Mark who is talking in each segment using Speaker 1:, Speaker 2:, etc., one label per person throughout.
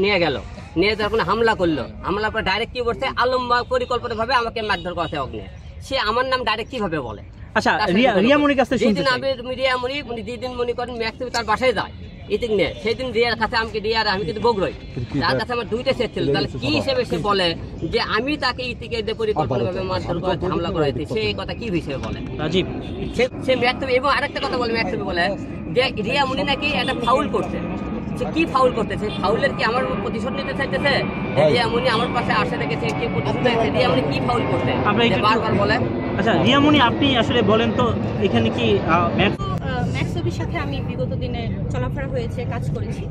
Speaker 1: নিয়ে গেল, নিয়ে যখন হামলা করলো, হামলা করে ডাইরেক্ট কি বলছে, আলম পরিকল্পিতভাবে আমাকে মারধর করতে অগ্নে। সে আমার নাম ডাইরেক্ট কিভাবে বলে?
Speaker 2: আচ্ছা, রিয়ামণির কাছে
Speaker 1: যেদিন আমি রিয়ামণি যেদিন মনে করেন ম্যাক্সিমাম তার বাসায় যায় ইতিক নিয়ে, সেদিন রিয়ার কাছে আমাকে রিয়ার আমি কিন্তু বগরই, তার কাছে আমার দুইটা সেট ছিল। তাহলে কি হিসেবে সে বলে যে আমি তাকে ইতিকে পরিকল্পনাভাবে মারধর করে হামলা করাইছি? সে কথা কি হিসেবে বলে রাজীব? সে ম্যাক্সিমাম এবং আরেকটা কথা বলে, ম্যাক্সিমাম বলে যে রিয়ামণি নাকি একটা ফাউল করছে। সে কি ফাউল করতেছে? ফাউলের কি আমার প্রতিশোধ নিতে চাইতেছে? রিয়ামণি আমার পাশে আসে রেখেছে, কি প্রতিশোধ নিতে? রিয়ামণি কি ফাউল করতে বারবার বলে?
Speaker 2: আচ্ছা রিয়ামণি, আপনি আসলে বলেন তো এখানে কি
Speaker 3: ম্যাক্সবির সাথে আমি বিগত দিনে চলাফেরা হয়েছে, কাজ করেছি।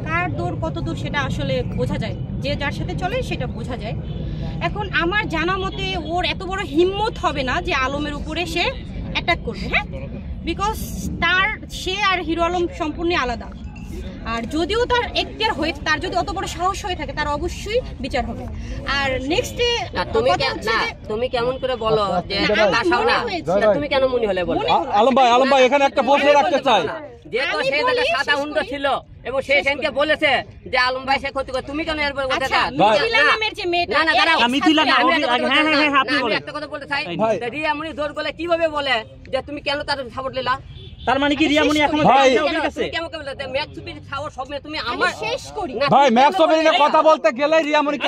Speaker 3: কার দূর কত দূর সেটা আসলে বোঝা যায়, যে যার সাথে চলে সেটা বোঝা যায়। এখন আমার জানা মতে ওর এত বড় হিম্মত হবে না যে আলমের উপরে সে অ্যাটাক করবে, হ্যাঁ, বিকজ সে আর হিরো আলম সম্পূর্ণ আলাদা। আর যদিও তার এখতিয়ার হয়ে, তার যদি অত বড় সাহস হয়ে থাকে, তার অবশ্যই বিচার হবে। আর নেক্সটে
Speaker 1: তুমি কেমন করে বলো যে তুমি কেন মনে হলে বলো?
Speaker 4: আলম ভাই এখানে একটা প্রশ্ন রাখতে চাই।
Speaker 1: যেহেতু সে সাদা হুন্ড ছিল এবং সে সেনকে বলেছে যে আলম ভাই সে ক্ষতি করে, তুমি কেন এর কথা? আমি একটা কথা বলতে চাই, রিয়ামণি জোর গলে কিভাবে বলে যে তুমি কেন তার সাপোর্ট নিলা?
Speaker 2: তার মানে কি রিয়ামণি এখনো
Speaker 1: কেমন ম্যাক্সুপির খাওয়ার সব তুমি আমার শেষ করি
Speaker 4: ভাই ম্যাক্সুপির কথা বলতে গেলে রিয়ামণি